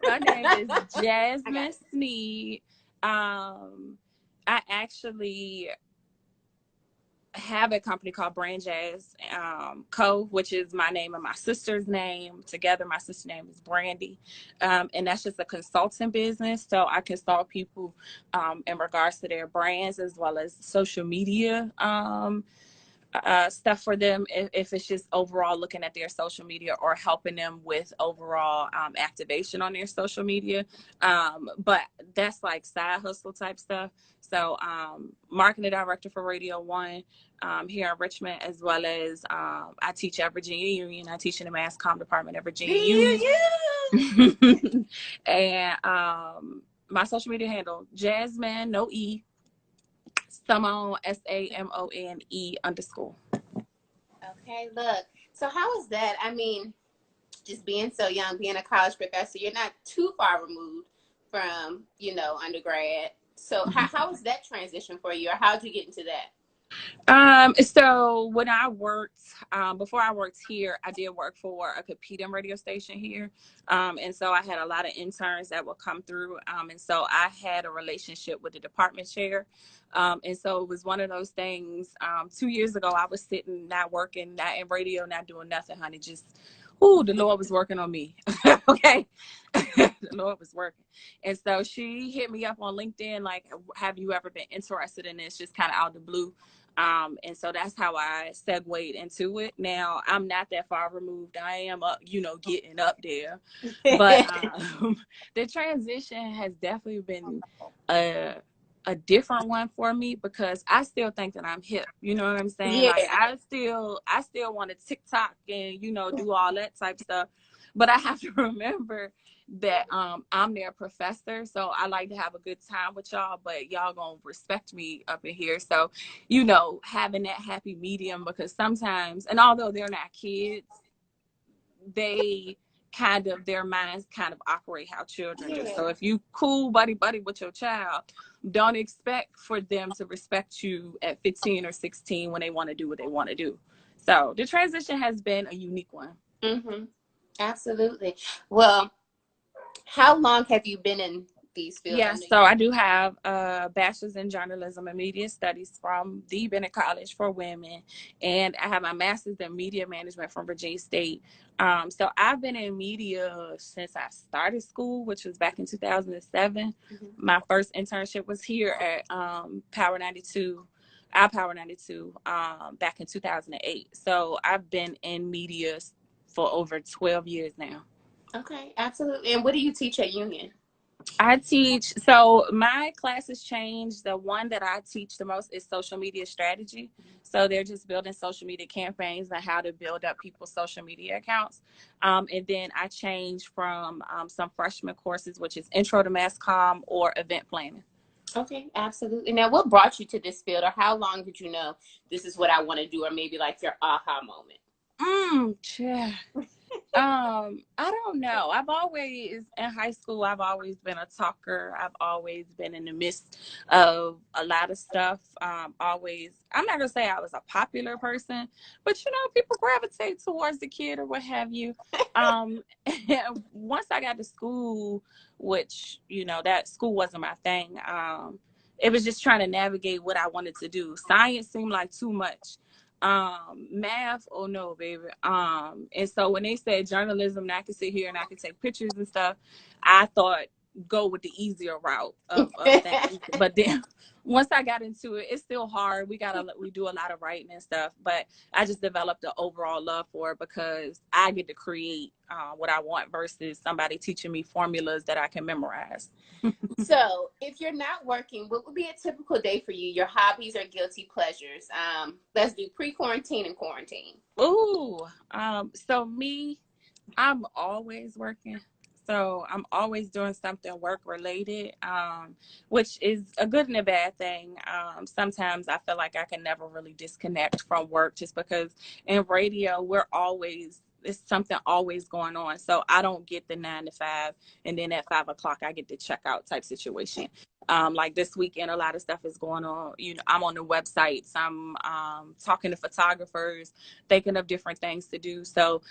My name is I got Jasmine Sneed. I actually have a company called Brand Jazz Co., which is my name and my sister's name. Together, my sister's name is Brandy. And that's just a consulting business. So I consult people in regards to their brands as well as social media stuff for them if it's just overall looking at their social media or helping them with overall activation on their social media. But that's like side hustle type stuff. So marketing director for Radio One here in Richmond, as well as I teach at Virginia Union. I teach in the mass comm department at Virginia Union. you. And my social media handle, Jasmine, no E, Samone, SAMONE Okay, look. So how is that? I mean, just being so young, being a college professor, you're not too far removed from, undergrad. So how was that transition for you, or how did you get into that? So when I worked, before I worked here, I did work for a competing radio station here. And so I had a lot of interns that would come through. And so I had a relationship with the department chair. And so it was one of those things. 2 years ago, I was sitting, not working, not in radio, not doing nothing, honey. Just, the Lord was working on me. Okay. The Lord was working. And so she hit me up on LinkedIn, like, have you ever been interested in this? Just kind of out of the blue. And so that's how I segued into it. Now I'm not that far removed. I am up, getting up there, but the transition has definitely been a a different one for me because I still think that I'm hip. You know what I'm saying? Like Yeah. I still want to TikTok and do all that type stuff, but I have to remember that I'm their professor, so I like to have a good time with y'all, but y'all gonna respect me up in here. So, having that happy medium, because sometimes, and although they're not kids, they their minds kind of operate how children do. So Yeah. if you cool buddy buddy with your child, don't expect for them to respect you at 15 or 16 when they want to do what they want to do. So the transition has been a unique one. Mm-hmm. Absolutely. Well, how long have you been in these fields? I Yeah, know so you. I do have a bachelor's in journalism and media studies from the Bennett College for Women, and I have my master's in media management from Virginia State. So I've been in media since I started school, which was back in 2007. Mhm. My first internship was here at Power 92, our Power 92, back in 2008. So I've been in media for over 12 years now. Okay, absolutely. And what do you teach at Union? I teach, so my classes change. The one that I teach the most is social media strategy. So they're just building social media campaigns and how to build up people's social media accounts. And then I change from some freshman courses, which is intro to mass comm or event planning. Okay, absolutely. Now, what brought you to this field, or how long did you know this is what I want to do, or maybe like your aha moment? Yeah. I don't know. I've always in high school, I've always been a talker. I've always been in the midst of a lot of stuff. I'm not gonna say I was a popular person, but people gravitate towards the kid or what have you. And once I got to school, which that school wasn't my thing. It was just trying to navigate what I wanted to do. Science seemed like too much. Math, oh no, baby. And so when they said journalism, and I could sit here and I could take pictures and stuff, I thought go with the easier route of things. But then once I got into it, it's still hard. We do a lot of writing and stuff, but I just developed an overall love for it because I get to create what I want versus somebody teaching me formulas that I can memorize. So, if you're not working, what would be a typical day for you? Your hobbies or guilty pleasures? Let's do pre-quarantine and quarantine. Ooh, so me, I'm always working. So I'm always doing something work related, which is a good and a bad thing. Sometimes I feel like I can never really disconnect from work just because in radio, it's something always going on. So I don't get the 9 to 5 and then at 5 o'clock I get the checkout type situation. Like this weekend, a lot of stuff is going on. I'm on the websites. I'm talking to photographers, thinking of different things to do. So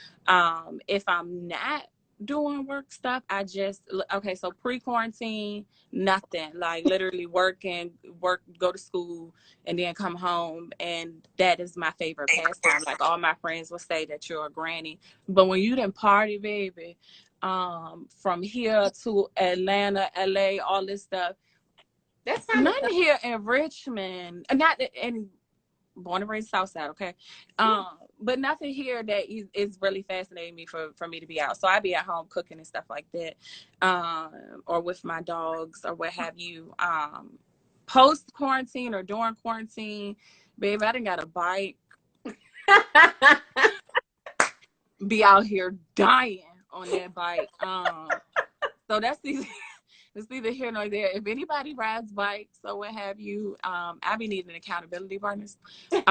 if I'm not doing work stuff. I just, okay, so pre-quarantine, nothing. Like literally work, go to school, and then come home. And that is my favorite pastime. Like all my friends will say that you're a granny. But when you didn't party, baby, from here to Atlanta, LA, all this stuff, That sounded none fun. here in Richmond, not in born and raised Southside, okay. Yeah. But nothing here that is really fascinating me for me to be out. So I be at home cooking and stuff like that, or with my dogs or what have you. Post quarantine or during quarantine, babe, I didn't got a bike. Be out here dying on that bike. So that's easy. It's neither here nor there. If anybody rides bikes or what have you, I be needing accountability partners. So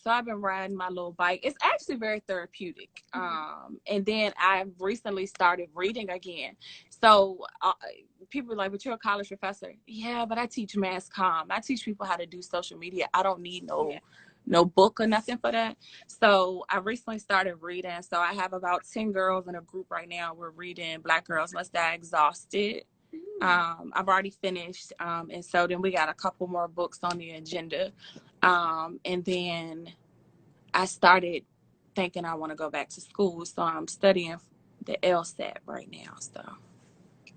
I've been riding my little bike. It's actually very therapeutic. And then I've recently started reading again. So people are like, but you're a college professor. Yeah, but I teach mass comm. I teach people how to do social media. I don't need Yeah. no book or nothing for that. So I recently started reading. So I have about 10 girls in a group right now. We're reading Black Girls Must Die Exhausted. I've already finished. And so then we got a couple more books on the agenda. And then I started thinking I want to go back to school. So I'm studying the LSAT right now. So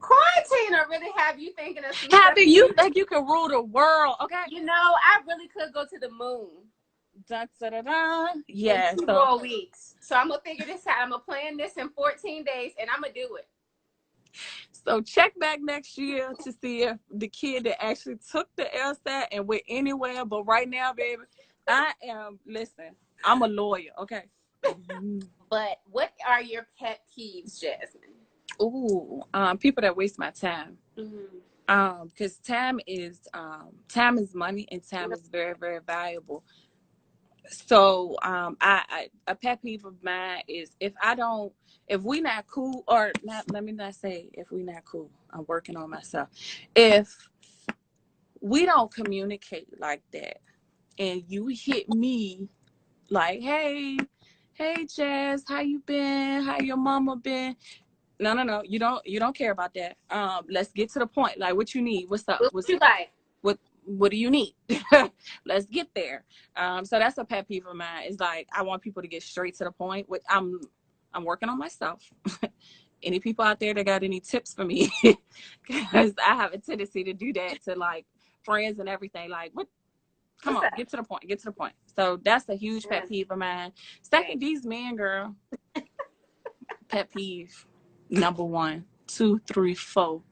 Quarantine will really have you thinking of some stuff happy, you you need. think you can rule the world? Okay. You know, I really could go to the moon Da, da, da, da. in Yeah. two So more weeks. So I'm gonna figure this out. I'm gonna plan this in 14 days, and I'm gonna do it. check back next year to see if the kid that actually took the LSAT and went anywhere. But right now, baby, listen, I'm a lawyer, okay? But what are your pet peeves, Jasmin? Ooh, people that waste my time. Mm-hmm. Because time is money and time is very, very valuable. So I a pet peeve of mine is if we not cool, or not, let me not say if we not cool, I'm working on myself. If we don't communicate like that and you hit me like, hey Jazz, how you been, how your mama been? No, you don't care about that. Let's get to the point. Like, what you need? What's up? What would you like? What do you need? Let's get there. So that's a pet peeve of mine. Is like I want people to get straight to the point. Which I'm working on myself. Any people out there that got any tips for me? Because I have a tendency to do that to like friends and everything. Like, what? Come What's on, that? get to the point. Get to the point. So that's a huge pet Yeah. peeve of mine. Same. Second, these men, girl. Pet peeve number one, two, three, four.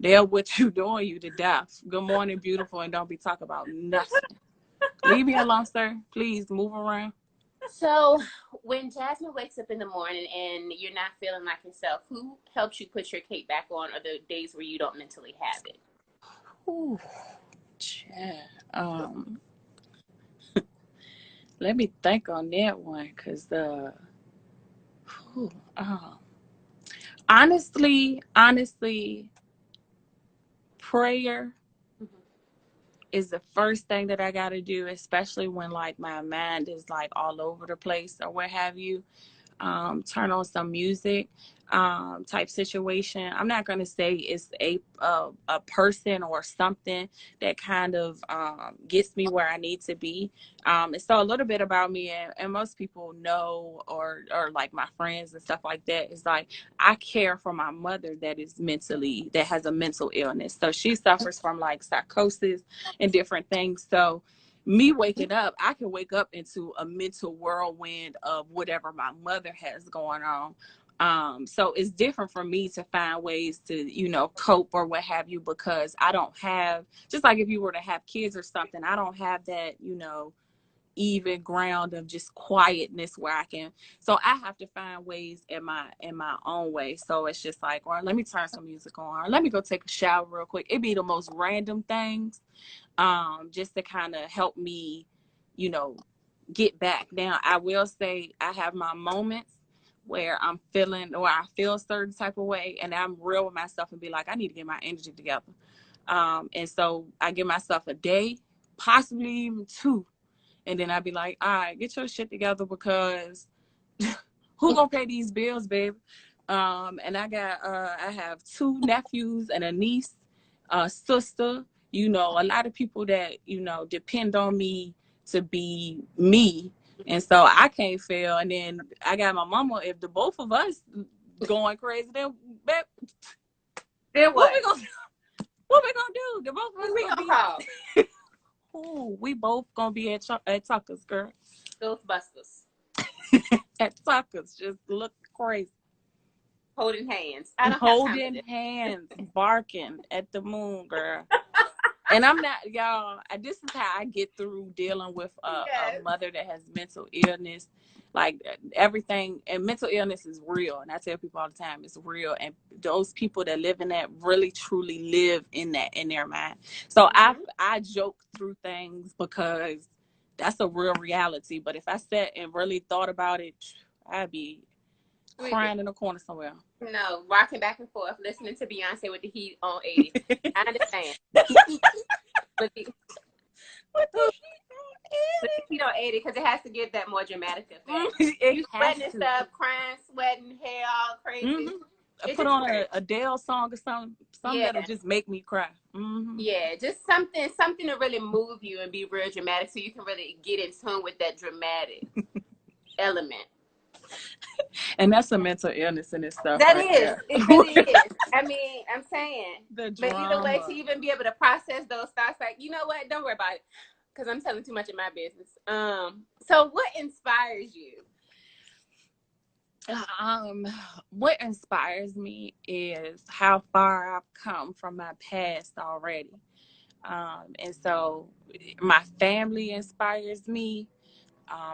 They're what you doing you to death. Good morning, beautiful, and don't be talking about nothing. Leave me alone, sir. Please move around. So, when Jasmin wakes up in the morning and you're not feeling like yourself, who helps you put your cape back on, or the days where you don't mentally have it? Ooh, yeah. Let me think on that one, cause whew, honestly, prayer Mm-hmm. is the first thing that I got to do, especially when like my mind is like all over the place or what have you. Turn on some music, type situation. I'm not going to say it's a person or something that kind of gets me where I need to be. And so a little bit about me, and most people know, or like my friends and stuff like that, is like I care for my mother that has a mental illness. So she suffers from like psychosis and different things. So me waking up, I can wake up into a mental whirlwind of whatever my mother has going on. So it's different for me to find ways to, cope or what have you, because I don't have, just like if you were to have kids or something, I don't have that, even ground of just quietness where I can. So I have to find ways in my own way. So it's just like, or let me turn some music on, or let me go take a shower real quick. It'd be the most random things, just to kind of help me, you know, get back. Now, I will say I have my moments where I'm feeling, or I feel a certain type of way, and I'm real with myself and be like, I need to get my energy together. And so I give myself a day, possibly even two, and then I'd be like, all right, get your shit together, because Who gonna pay these bills, baby? And I have two nephews and a niece, sister. You know, a lot of people that depend on me to be me, and so I can't fail. And then I got my mama. If the both of us going crazy, then what what? we gonna what we gonna do? The both of us Who we gonna gonna be. call? Ooh, we both gonna be at Tucker's, girl. Ghostbusters. At Tucker's, just look crazy. Holding hands. I don't have time for Holding this. hands, barking at the moon, girl. And I'm not, y'all. This is how I get through dealing with a Yes. mother that has mental illness. Like everything, and mental illness is real. And I tell people all the time, it's real. And those people that live in that really, truly live in that in their mind. So I joke through things because that's a real reality. But if I sat and really thought about it, I'd be crying in a corner somewhere. No, rocking back and forth, listening to Beyonce with the heat on 80. I understand. with the heat on 80, because it has to give that more dramatic effect. You sweating and stuff, crying, sweating, hair all crazy. I put on a Adele song or something that'll just make me cry. Yeah, just something to really move you and be real dramatic, so you can really get in tune with that dramatic element. And that's a mental illness in itself. That right is. there. It really is. I mean, I'm saying. The But drama. either way, to even be able to process those thoughts, like, you know what? Don't worry about it, because I'm telling too much of my business. So what inspires you? What inspires me is how far I've come from my past already. And so my family inspires me.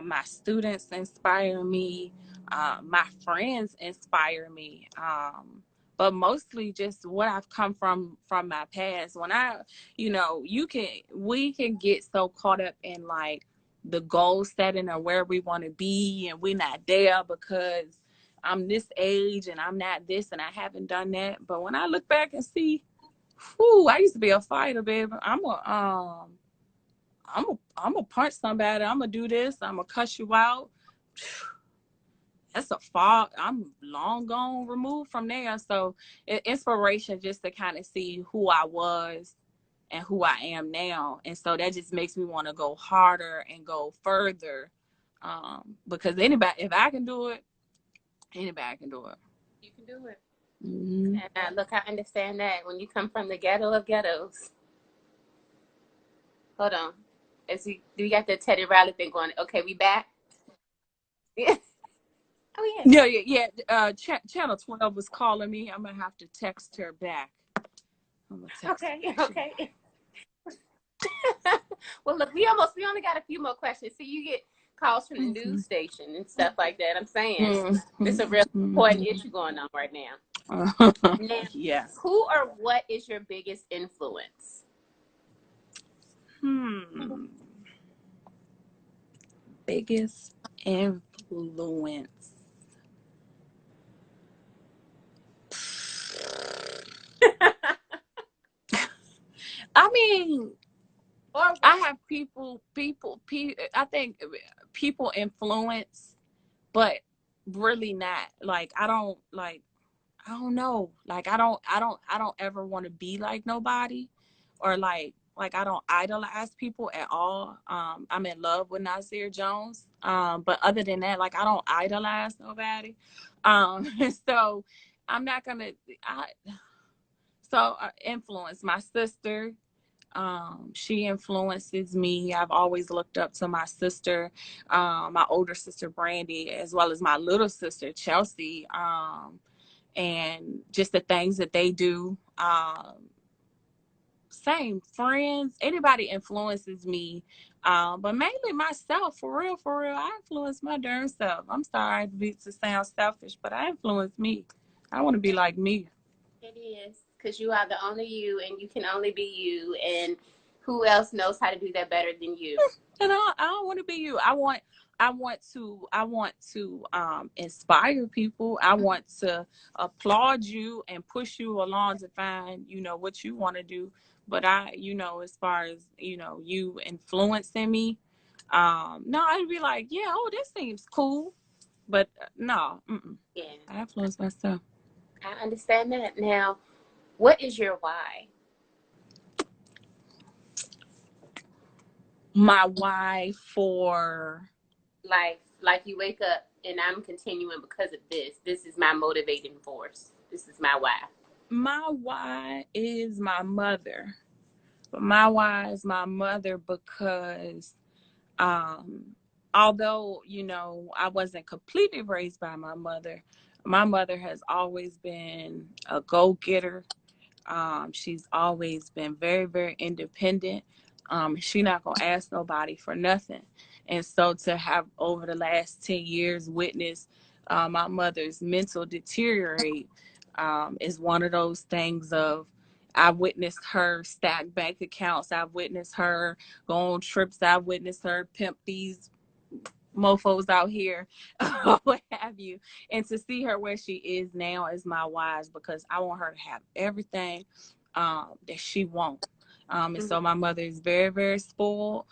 My students inspire me. My friends inspire me. But mostly just what I've come from my past. When we can get so caught up in like the goal setting or where we want to be, and we're not there because I'm this age and I'm not this and I haven't done that. But when I look back and see, I used to be a fighter, baby. I'm gonna punch somebody. I'm gonna do this. I'm gonna cuss you out. That's a far. I'm long gone removed from there. So inspiration just to kind of see who I was and who I am now, and so that just makes me want to go harder and go further. Because anybody, if I can do it, anybody can do it. You can do it. Mm-hmm. And look, I understand that when you come from the ghetto of ghettos. Hold on. Do we got the Teddy Riley thing going? Okay, we back. Yeah. Oh Yeah. Channel 12 was calling me. I'm gonna have to text her back. Okay. Well, look, we only got a few more questions. So you get calls from the news station and stuff like that. I'm saying it's a real important issue going on right now. Now, yes. Who or what is your biggest influence? Biggest influence. I mean, I have people. I think people influence, but really not. Like I don't know. Like I don't ever want to be like nobody, or like I don't idolize people at all. I'm in love with Nasir Jones. But other than that, like I don't idolize nobody. So I'm not gonna. Influence my sister. She influences me. I've always looked up to my sister, my older sister Brandy, as well as my little sister Chelsea. And just the things that they do. Same friends, anybody influences me, but mainly myself. For real, I influence my darn self. I'm sorry to sound selfish, but I influence me. I want to be like me. It is, because you are the only you, and you can only be you, and who else knows how to do that better than you? And I don't want to be you. I want to inspire people. I want to applaud you and push you along to find what you want to do. But as far as you influencing me, no, I'd be like, yeah, oh, this seems cool. But no, Yeah, I influence myself. I understand that. Now, what is your why? My why for Like you wake up and I'm continuing because of this. This is my motivating force. This is my why. my why is my mother. My why is my mother because um although I wasn't completely raised by my mother has always been a go-getter. She's always been very, very independent. She not gonna ask nobody for nothing. And so to have over the last 10 years witnessed my mother's mental deteriorate is one of those things of I've witnessed her stack bank accounts. I've witnessed her go on trips. I've witnessed her pimp these mofos out here, what have you. And to see her where she is now is my wise because I want her to have everything that she wants. And Mm-hmm. so my mother is very, very spoiled.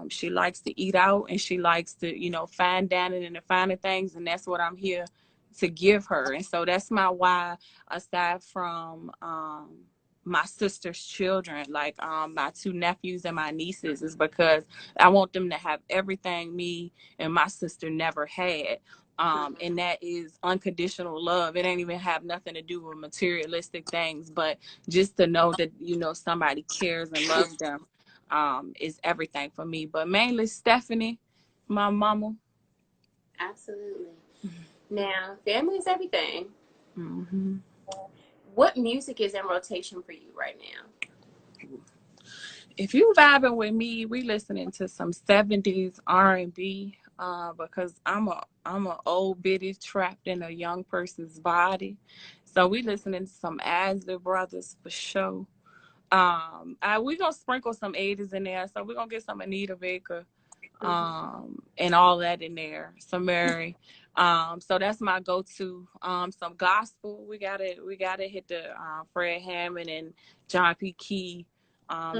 She likes to eat out and she likes to, fine dining and the finer things. And that's what I'm here to give her. And so that's my why, aside from my sister's children, like my two nephews and my nieces, is because I want them to have everything me and my sister never had. And that is unconditional love. It ain't even have nothing to do with materialistic things, but just to know that somebody cares and loves them is everything for me. But mainly Stephanie, my mama. Absolutely. Now, family is everything. Mm-hmm. What music is in rotation for you right now? If you vibing with me, we listening to some 70s R&B because I'm a old biddy trapped in a young person's body. So we listening to some Isley Brothers for sure. We gonna sprinkle some 80s in there. So we're gonna get some Anita Baker Mm-hmm. and all that in there. Some Mary. So that's my go-to. Some gospel. We gotta hit the Fred Hammond and John P. Key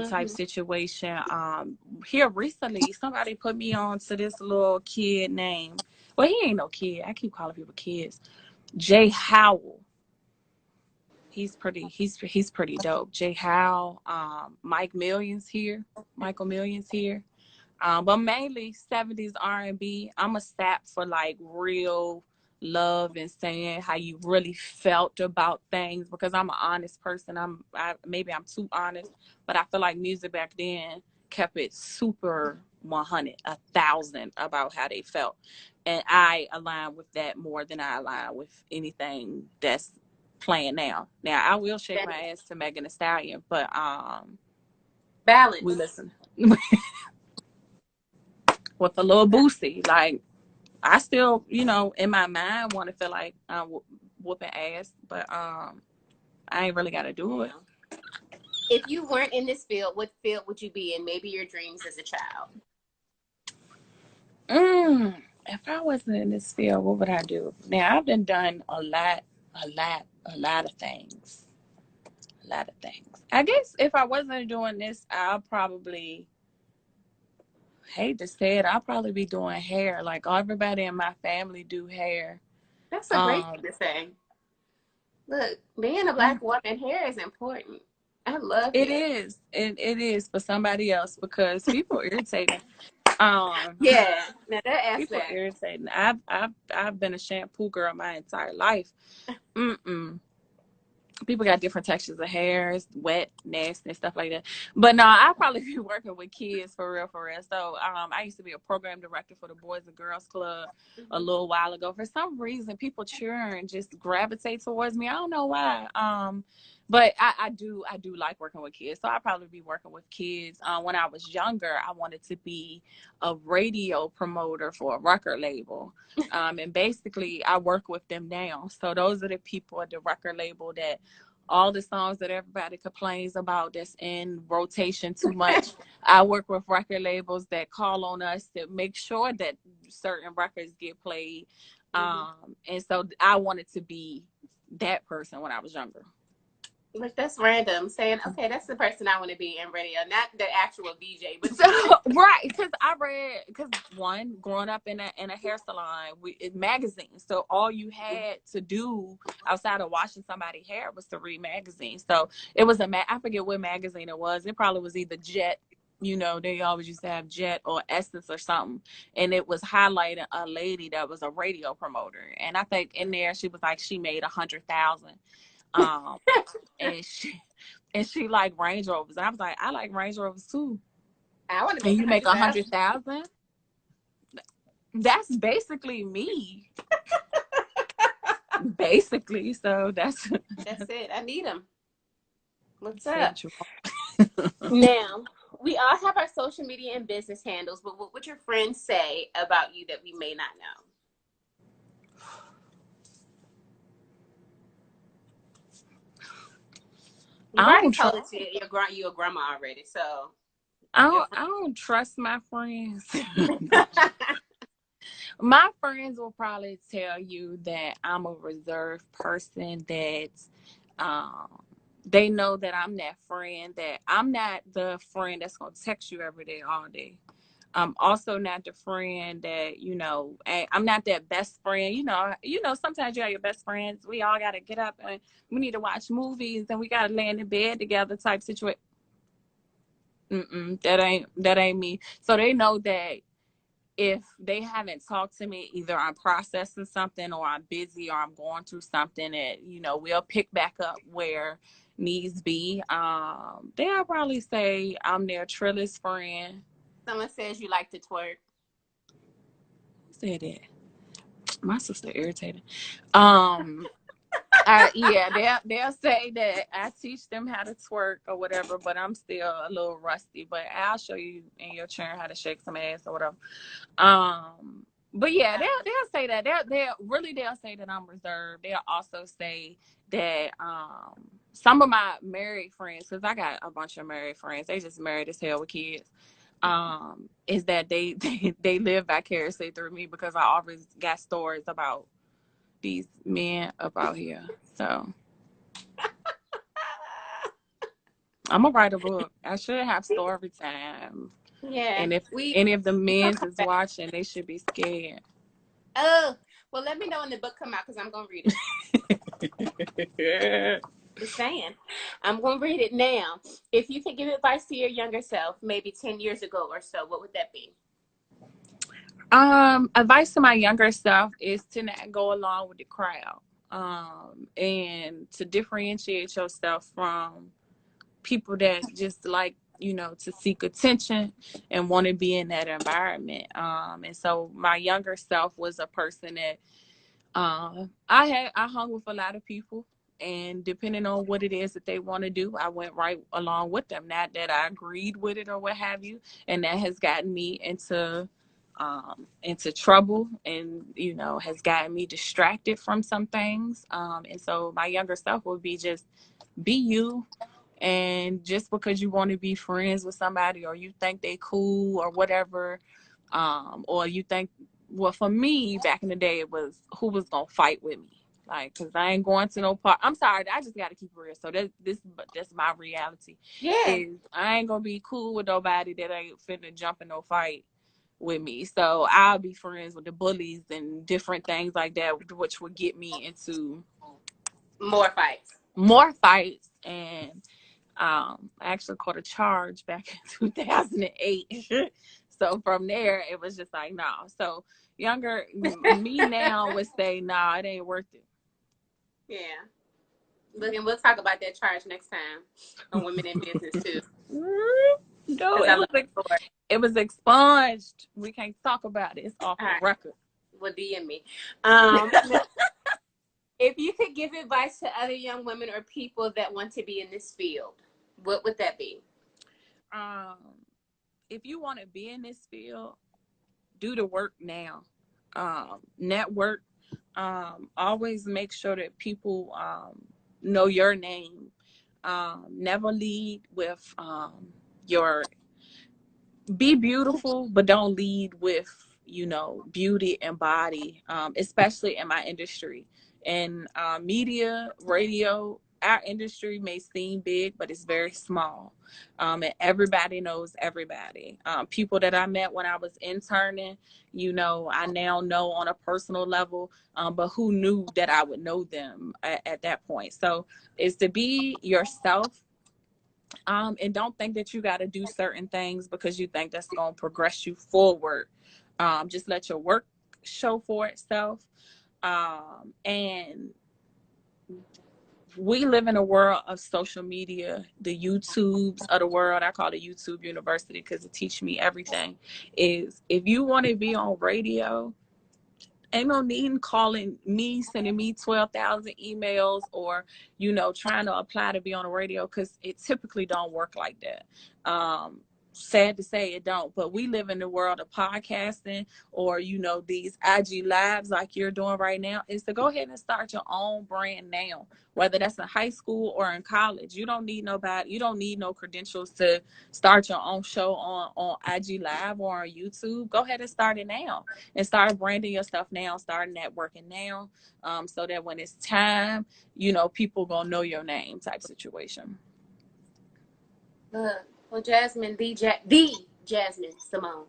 type Mm-hmm. situation. Here recently, somebody put me on to this little kid name. Well, he ain't no kid. I keep calling people kids. Jay Howell. He's pretty dope. Jay Howell, Michael Millions here. But mainly 70s R&B. I'm a sap for like real love and saying how you really felt about things because I'm an honest person. Maybe I'm too honest, but I feel like music back then kept it super 100, 1,000 about how they felt. And I align with that more than I align with anything that's playing now. Now I will shake That my is ass to Megan Thee Stallion, but we balance. listen with a little Boosie. Like I still, in my mind want to feel like I'm whooping ass, but I ain't really got to do it. Now, if you weren't in this field, what field would you be in? Maybe your dreams as a child. If I wasn't in this field, what would I do? Now I've done a lot of things, a lot of things. I guess if I wasn't doing this, I'll probably hate to say it. I'll probably be doing hair. Like everybody in my family do hair. That's a great Um, thing to say. Look, being a black woman, hair is important. I love it hair. is. It is for somebody else because people irritating. Um, Yeah, now that People aspect. irritating. I've been a shampoo girl my entire life. Mm-mm. People got different textures of hair, it's wet, nasty, and stuff like that. But no, I probably be working with kids for real, for real. So I used to be a program director for the Boys and Girls Club a Mm-hmm. little while ago. For some reason, people cheer and just gravitate towards me. I don't know why. But I do like working with kids. So I probably be working with kids. When I was younger, I wanted to be a radio promoter for a record label. And basically, I work with them now. So those are the people at the record label that all the songs that everybody complains about that's in rotation too much. I work with record labels that call on us to make sure that certain records get played. Mm-hmm. And so I wanted to be that person when I was younger. Like that's random. Saying, okay, that's the person I want to be in radio, not the actual VJ, but So right, because I read, because one, growing up in a hair salon, it magazines. So all you had to do outside of washing somebody's hair was to read magazines. So it was I forget what magazine it was. It probably was either Jet. You know, they always used to have Jet or Essence or something, and it was highlighting a lady that was a radio promoter. And I think in there she was like she made 100,000, um, and she like Range Rovers, and I was like, I like Range Rovers too. I want to And make you make 100,000. 100,000, that's basically me. Basically, so that's That's it. I need them. What's say up? what you want. Now, we all have our social media and business handles, but what would your friends say about you that we may not know? You've I already don't told trust. it to your grandma already, so your I don't trust my friends. My friends will probably tell you that I'm a reserved person. That um, they know that I'm that friend. That I'm not the friend that's gonna text you every day, all day. I'm also not the friend that, I'm not that best friend. Sometimes you have your best friends. We all got to get up and we need to watch movies and we got to lay in the bed together type situation. That ain't me. So they know that if they haven't talked to me, either I'm processing something or I'm busy or I'm going through something that, we'll pick back up where needs be. They'll probably say I'm their trillest friend. someone says you like to twerk. Who said that? My sister irritated. Um, yeah, they'll say that I teach them how to twerk or whatever, but I'm still a little rusty. But I'll show you in your turn how to shake some ass or whatever. But yeah, they'll say that. They'll say that I'm reserved. They'll also say that some of my married friends, because I got a bunch of married friends, they just married as hell with kids. Is that they live vicariously through me because I always got stories about these men up out here. So I'm gonna write a book. I should have story time. Yeah, And if we any of the we gonna men's come is back. watching, they should be scared. Oh, well, let me know when the book come out because I'm gonna read it. Just saying, I'm gonna read it now. If you could give advice to your younger self, maybe 10 years ago or so, what would that be? Advice to my younger self is to not go along with the crowd. And to differentiate yourself from people that just like, to seek attention and want to be in that environment. And so my younger self was a person that I hung with a lot of people, and depending on what it is that they want to do, I went right along with them. Not that I agreed with it or what have you, and that has gotten me into trouble, and has gotten me distracted from some things. And so my younger self would be just be you, and just because you want to be friends with somebody or you think they cool or whatever, or you think, well, for me back in the day it was who was gonna fight with me, like, because I ain't going to no part. I'm sorry, I just got to keep it real. So that's my reality. Yeah, Is I ain't gonna be cool with nobody that ain't finna jump in no fight with me. So I'll be friends with the bullies and different things like that, which would get me into more fights. more fights. And I actually caught a charge back in 2008. So from there, it was just like, no. So younger me now would say, no, it ain't worth it. Yeah. Look, and we'll talk about that charge next time on Women in Business too, No, because I love the story. it was expunged. We can't talk about it. It's off All the right, record. well, DM me. If you could give advice to other young women or people that want to be in this field, what would that be? um, if you want to be in this field, do the work now. Network. Always make sure that people know your name. Never lead with your be beautiful, but don't lead with beauty and body. Especially in my industry, in media, radio. our industry may seem big, but it's very small. And everybody knows everybody. People that I met when I was interning, I now know on a personal level, but who knew that I would know them at that point? So it's to be yourself. And don't think that you got to do certain things because you think that's going to progress you forward. Just let your work show for itself. And we live in a world of social media, the YouTubes of the world. I call it YouTube University because it teaches me everything. Is if you want to be on radio, ain't no need in calling me, sending me 12,000 emails, or trying to apply to be on the radio, because it typically don't work like that. Sad to say, it don't. But we live in the world of podcasting, or these IG lives like you're doing right now, is to go ahead and start your own brand now, whether that's in high school or in college. You don't need nobody, you don't need no credentials to start your own show on IG live or on YouTube. Go ahead and start it now, and start branding yourself now, start networking now, so that when it's time, people gonna know your name, type situation. Look, well, Jasmin, the Jasmin Samone.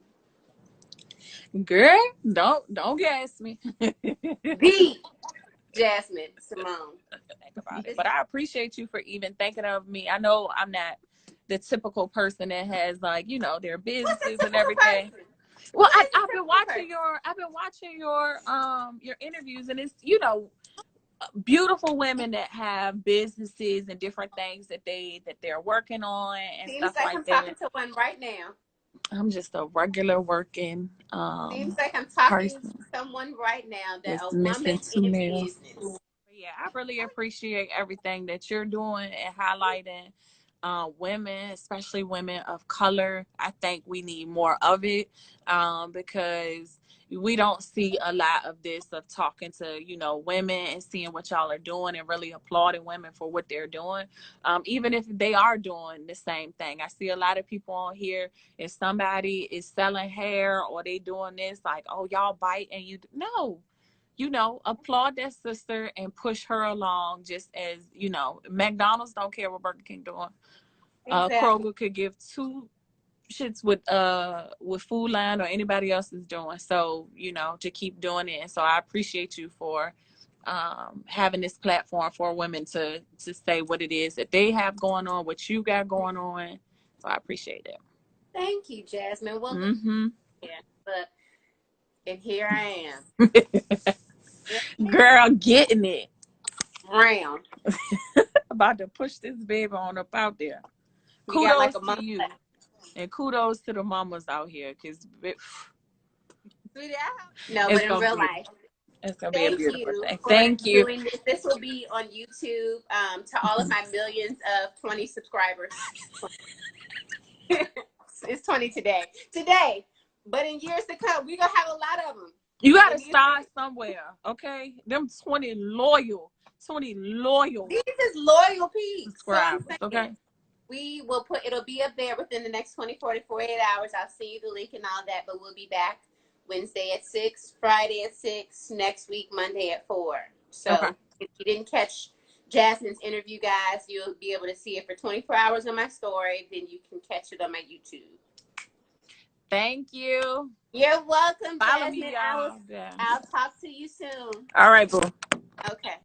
Girl, don't gas me. The Jasmin Samone. Think about it. But I appreciate you for even thinking of me. I know I'm not the typical person that has, like, their businesses and everything. Person? Well, I've been watching your interviews, and it's beautiful women that have businesses and different things that they're working on and Seems stuff like like I'm that. talking to one right now. I'm just a regular working Seems like I'm talking person to someone right now that that's a woman missing two in nails. business. Yeah, I really appreciate everything that you're doing and highlighting women, especially women of color. I think we need more of it, because we don't see a lot of this, of talking to, women and seeing what y'all are doing and really applauding women for what they're doing. Even if they are doing the same thing. I see a lot of people on here, if somebody is selling hair or they doing this, like, oh, y'all bite and no. Applaud that sister and push her along, just as, McDonald's don't care what Burger King doing. Exactly. Kroger could give two shits with Food Line or anybody else is doing. So, to keep doing it. And so I appreciate you for having this platform for women to say what it is that they have going on, what you got going on. So I appreciate it. Thank you, Jasmin. Well, yeah, but and here I am. Girl, getting it. Round. About to push this baby on up out there. We got like Kudos to you. And kudos to the mamas out here, because no, but in real life, it's gonna be a beautiful thing. for Thank you. doing this. This will be on YouTube. To all of my millions of 20 subscribers. It's 20 today. But in years to come, we're gonna have a lot of them. You gotta start somewhere, okay? Them 20 loyal. These is loyal people. Subscribers, okay? We will it'll be up there within the next 24 to 48 hours. I'll send you the link and all that, but we'll be back Wednesday at 6, Friday at 6, next week, Monday at 4. So If you didn't catch Jasmin's interview, guys, you'll be able to see it for 24 hours on my story. Then you can catch it on my YouTube. Thank you. You're welcome, Follow Jasmin. me, y'all. I'll talk to you soon. All right, boo. Okay.